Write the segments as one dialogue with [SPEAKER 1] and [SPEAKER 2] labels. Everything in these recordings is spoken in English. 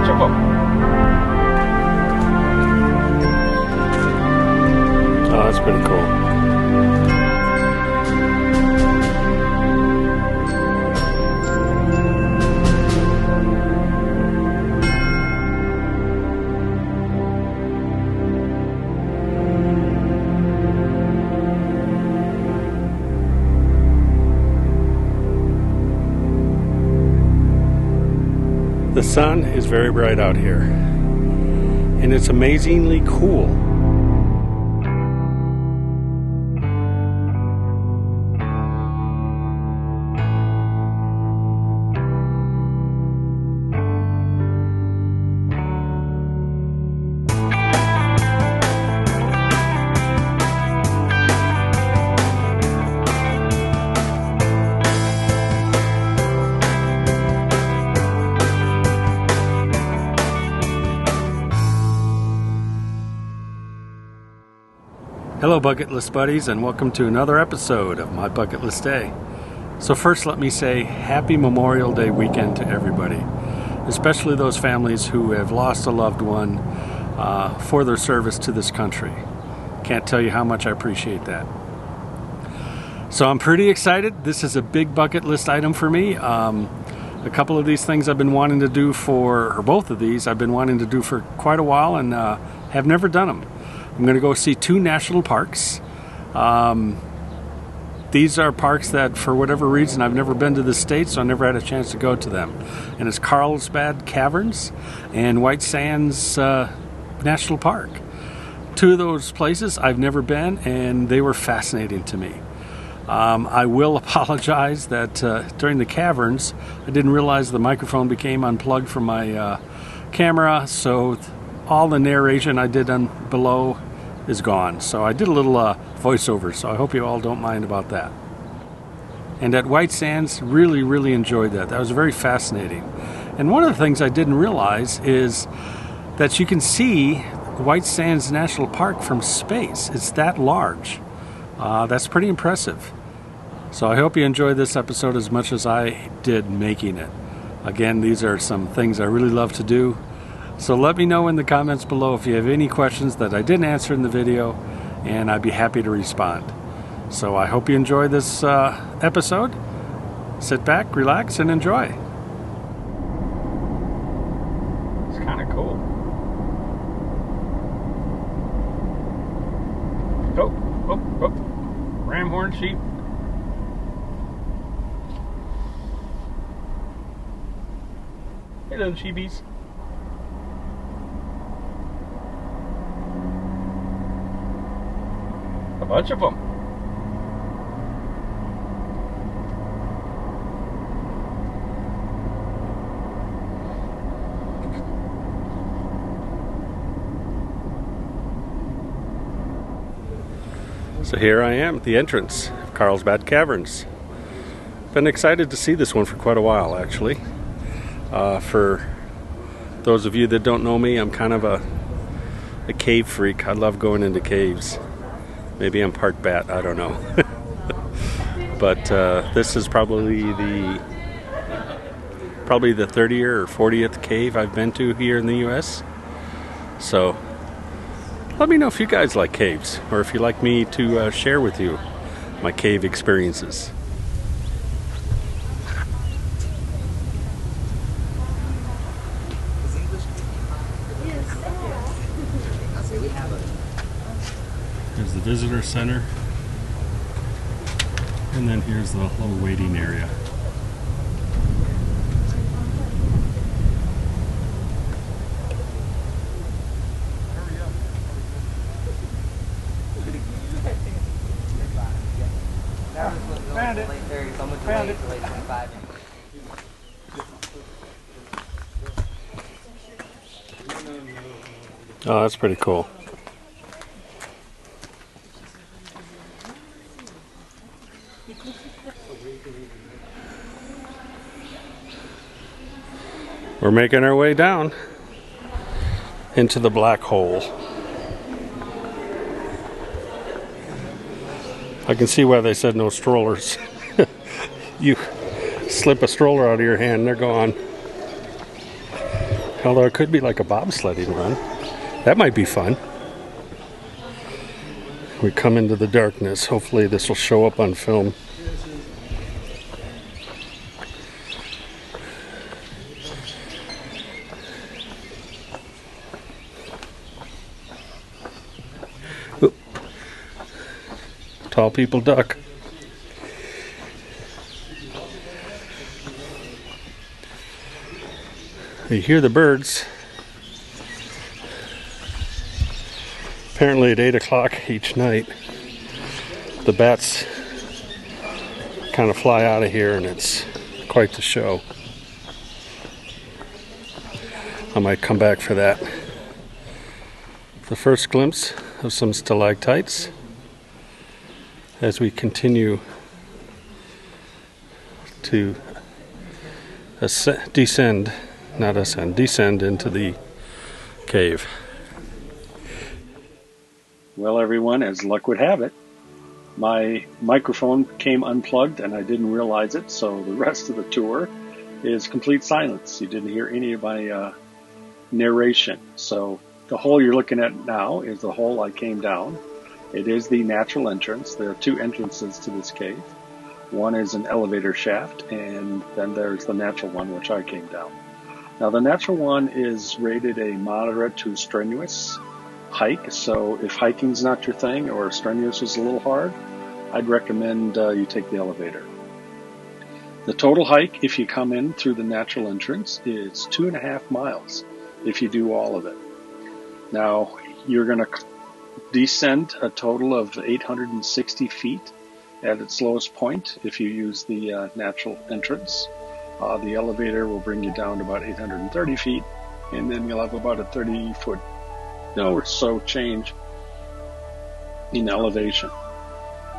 [SPEAKER 1] bunch of them.
[SPEAKER 2] Oh, that's pretty cool. The sun is very bright out here, and it's amazingly cool. Hello bucket list buddies, and welcome to another episode of my bucket list day. So first let me say happy Memorial Day weekend to everybody, especially those families who have lost a loved one for their service to this country. Can't tell you how much I appreciate that. So I'm pretty excited. This is a big bucket list item for me. A couple of these things I've been wanting to do or both of these I've been wanting to do for quite a while and have never done them. I'm going to go see 2 national parks. These are parks that, for whatever reason, I've never been to the States, so I never had a chance to go to them. And it's Carlsbad Caverns and White Sands National Park. 2 of those places I've never been, and they were fascinating to me. I will apologize that during the caverns, I didn't realize the microphone became unplugged from my camera, so all the narration I did below is gone. So I did a little voiceover, so I hope you all don't mind about that. And at White Sands, really enjoyed that. That was very fascinating. And one of the things I didn't realize is that you can see White Sands National Park from space. It's that large. That's pretty impressive. So I hope you enjoyed this episode as much as I did making it. Again, these are some things I really love to do. So let me know in the comments below if you have any questions that I didn't answer in the video, and I'd be happy to respond. So I hope you enjoy this episode. Sit back, relax, and enjoy. It's kind of cool. Oh. Ram horn sheep. Hey, little sheepies. A bunch of them. So here I am at the entrance of Carlsbad Caverns. Been excited to see this one for quite a while, actually. For those of you that don't know me, I'm kind of a cave freak. I love going into caves. Maybe I'm part bat, I don't know. But this is probably the 30th or 40th cave I've been to here in the US. So let me know if you guys like caves, or if you'd like me to share with you my cave experiences. There's the visitor center, and then here's the little waiting area.
[SPEAKER 3] Found it. Found it.
[SPEAKER 2] Oh, that's pretty cool. We're making our way down into the black hole. I can see why they said no strollers. You slip a stroller out of your hand, they're gone. Although it could be like a bobsledding run. That might be fun. We come into the darkness. Hopefully this will show up on film. Oop. Tall people duck. You hear the birds. Apparently at 8 o'clock each night, the bats kind of fly out of here, and it's quite the show. I might come back for that. The first glimpse of some stalactites as we continue to descend into the cave. Well, everyone, as luck would have it, my microphone came unplugged and I didn't realize it, so the rest of the tour is complete silence. You didn't hear any of my narration. So the hole you're looking at now is the hole I came down. It is the natural entrance. There are two entrances to this cave. One is an elevator shaft, and then there's the natural one, which I came down. Now, the natural one is rated a moderate to strenuous hike, so if hiking's not your thing or strenuous is a little hard, I'd recommend you take the elevator. The total hike, if you come in through the natural entrance, is 2.5 miles if you do all of it. Now, you're going to descend a total of 860 feet at its lowest point if you use the natural entrance. The elevator will bring you down to about 830 feet, and then you'll have about a 30-foot or so change in elevation.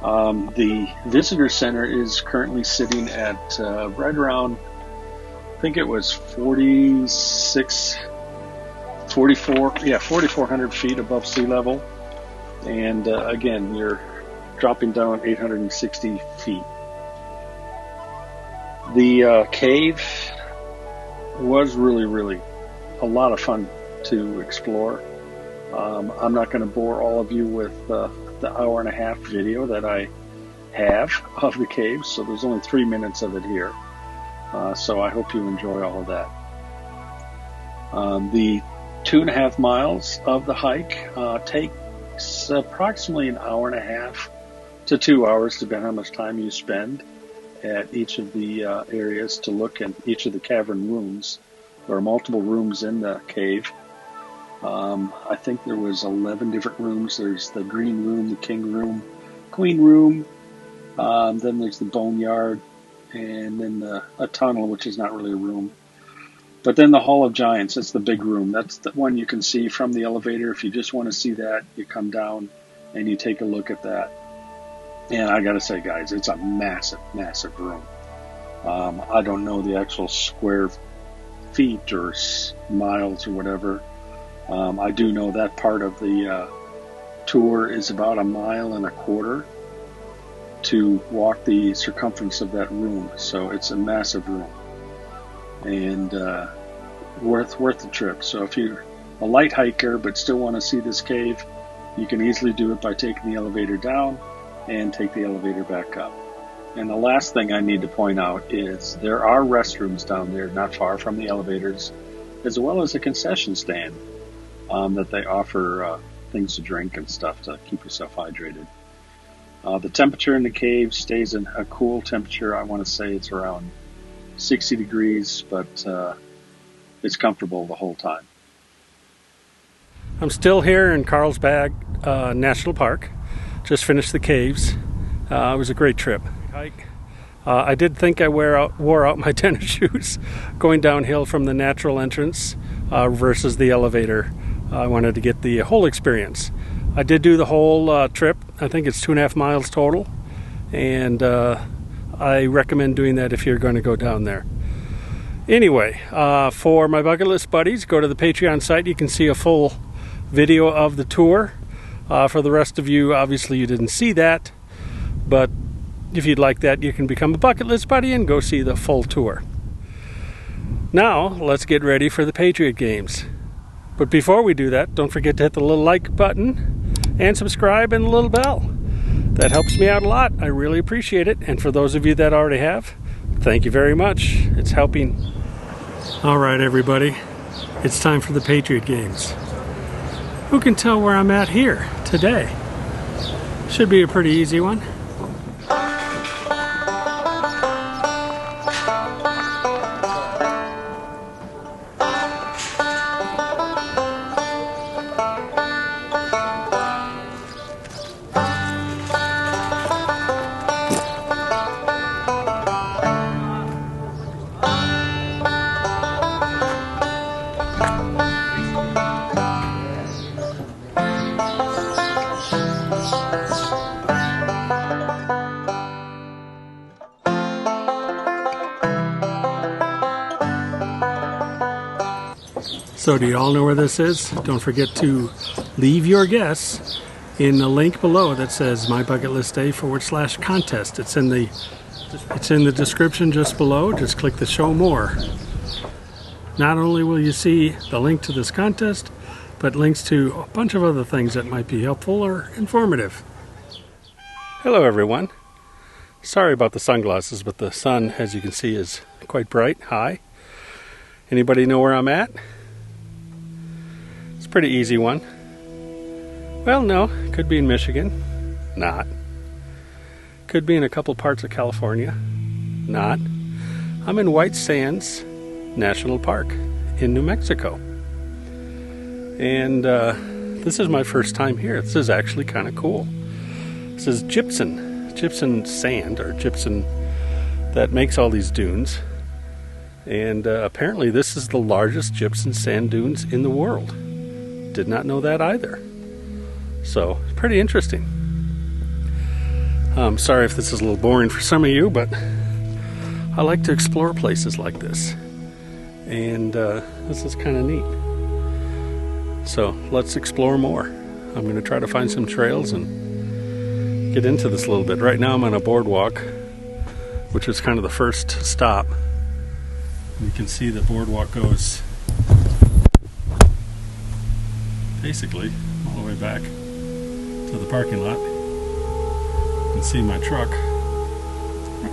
[SPEAKER 2] The visitor center is currently sitting at right around, I think it was 4,400 feet above sea level. And again, you're dropping down 860 feet. The cave was really a lot of fun to explore. I'm not going to bore all of you with the hour-and-a-half video that I have of the cave, so there's only 3 minutes of it here. So I hope you enjoy all of that. The 2.5 miles of the hike takes approximately an hour and a half to 2 hours, depending on how much time you spend at each of the areas to look in each of the cavern rooms. There are multiple rooms in the cave. I think there was 11 different rooms. There's the green room, the king room, queen room, then there's the boneyard, and then a tunnel, which is not really a room. But then the Hall of Giants, that's the big room. That's the one you can see from the elevator. If you just want to see that, you come down and you take a look at that. And I got to say, guys, it's a massive room. I don't know the actual square feet or miles or whatever. I do know that part of the tour is about 1.25 miles to walk the circumference of that room. So it's a massive room and worth the trip. So if you're a light hiker but still want to see this cave, you can easily do it by taking the elevator down and take the elevator back up. And the last thing I need to point out is there are restrooms down there not far from the elevators, as well as a concession stand that they offer things to drink and stuff to keep yourself hydrated. The temperature in the cave stays in a cool temperature. I want to say it's around 60 degrees, but it's comfortable the whole time. I'm still here in Carlsbad National Park. Just finished the caves. It was a great trip. Hike. I did think I wore out my tennis shoes going downhill from the natural entrance versus the elevator. I wanted to get the whole experience. I did do the whole trip. I think it's 2.5 miles total, and I recommend doing that if you're going to go down there. Anyway, for my bucket list buddies, go to the Patreon site. You can see a full video of the tour. For the rest of you, obviously you didn't see that, but if you'd like that, you can become a bucket list buddy and go see the full tour. Now, let's get ready for the Patriot Games. But before we do that, don't forget to hit the little like button and subscribe and the little bell. That helps me out a lot. I really appreciate it. And for those of you that already have, thank you very much. It's helping. All right, everybody. It's time for the Patriot Games. Who can tell where I'm at here today? Should be a pretty easy one. So do you all know where this is? Don't forget to leave your guess in the link below that says My Bucket List Day /contest. It's in the description just below. Just click the show more. Not only will you see the link to this contest, but links to a bunch of other things that might be helpful or informative. Hello everyone. Sorry about the sunglasses, but the sun, as you can see, is quite bright, high. Anybody know where I'm at? Pretty easy one. Well, no, could be in Michigan. Not. Could be in a couple parts of California. Not. I'm in White Sands National Park in New Mexico. And this is my first time here. This is actually kind of cool. This is gypsum sand, or gypsum that makes all these dunes. And apparently this is the largest gypsum sand dunes in the world. Did not know that either. So, pretty interesting. I'm sorry if this is a little boring for some of you, but I like to explore places like this. And this is kind of neat. So, let's explore more. I'm going to try to find some trails and get into this a little bit. Right now I'm on a boardwalk, which is kind of the first stop. You can see the boardwalk goes basically all the way back to the parking lot. You can see my truck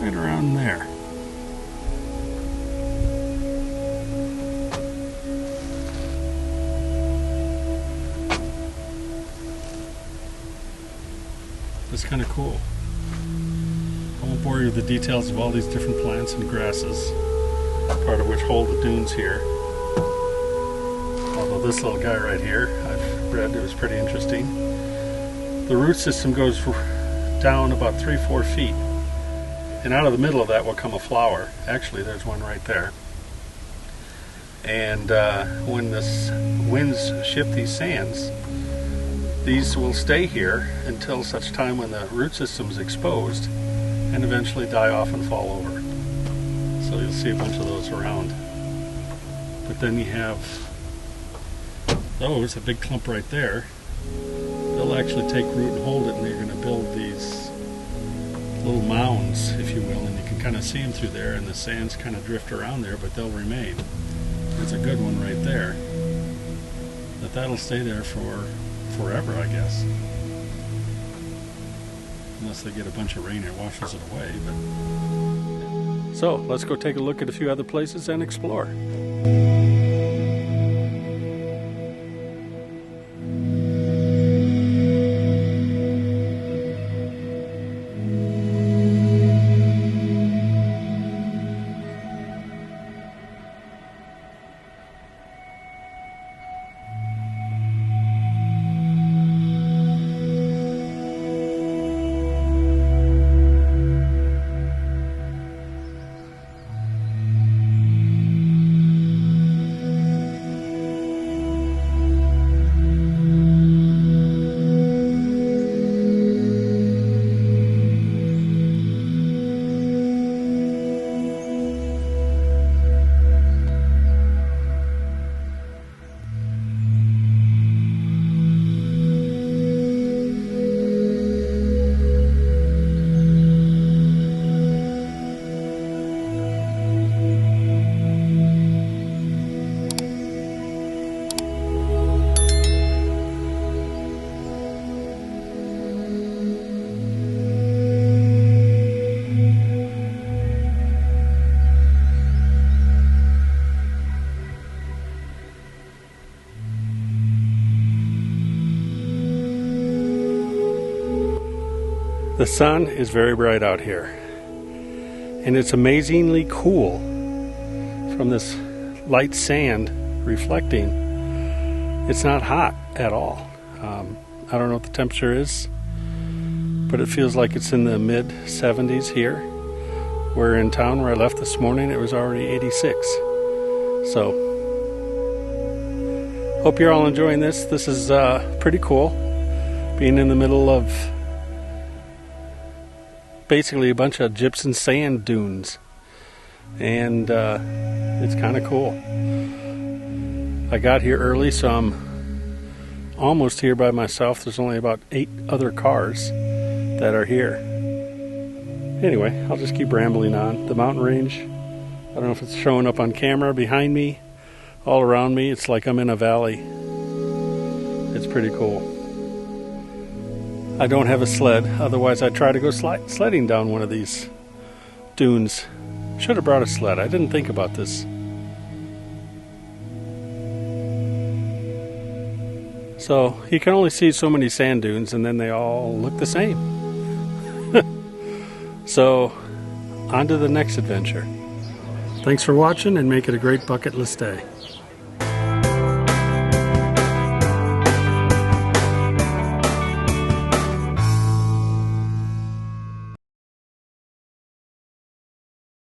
[SPEAKER 2] right around there. It's kind of cool. I won't bore you with the details of all these different plants and grasses, part of which hold the dunes here. Although this little guy right here, I've read, it was pretty interesting. The root system goes down about 3-4 feet, and out of the middle of that will come a flower. Actually, there's one right there. And when the winds shift these sands, these will stay here until such time when the root system is exposed and eventually die off and fall over. So you'll see a bunch of those around. But then you have those, a big clump right there. They'll actually take root and hold it, and they're going to build these little mounds, if you will, and you can kind of see them through there, and the sands kind of drift around there, but they'll remain. There's a good one right there. But that'll stay there for forever, I guess. Unless they get a bunch of rain and it washes it away. But so, let's go take a look at a few other places and explore. The sun is very bright out here, and it's amazingly cool from this light sand reflecting. It's not hot at all. I don't know what the temperature is, but it feels like it's in the mid 70s here. Where in town where I left this morning, it was already 86. So, hope you're all enjoying this. This is pretty cool, being in the middle of basically a bunch of gypsum sand dunes, and it's kind of cool. I got here early, so I'm almost here by myself. There's only about 8 other cars that are here. Anyway, I'll just keep rambling on. The mountain range, I don't know if it's showing up on camera, behind me, all around me, it's like I'm in a valley. It's pretty cool. I don't have a sled, otherwise I'd try to go sledding down one of these dunes. Should have brought a sled. I didn't think about this. So you can only see so many sand dunes, and then they all look the same. So on to the next adventure. Thanks for watching, and make it a great bucket list day.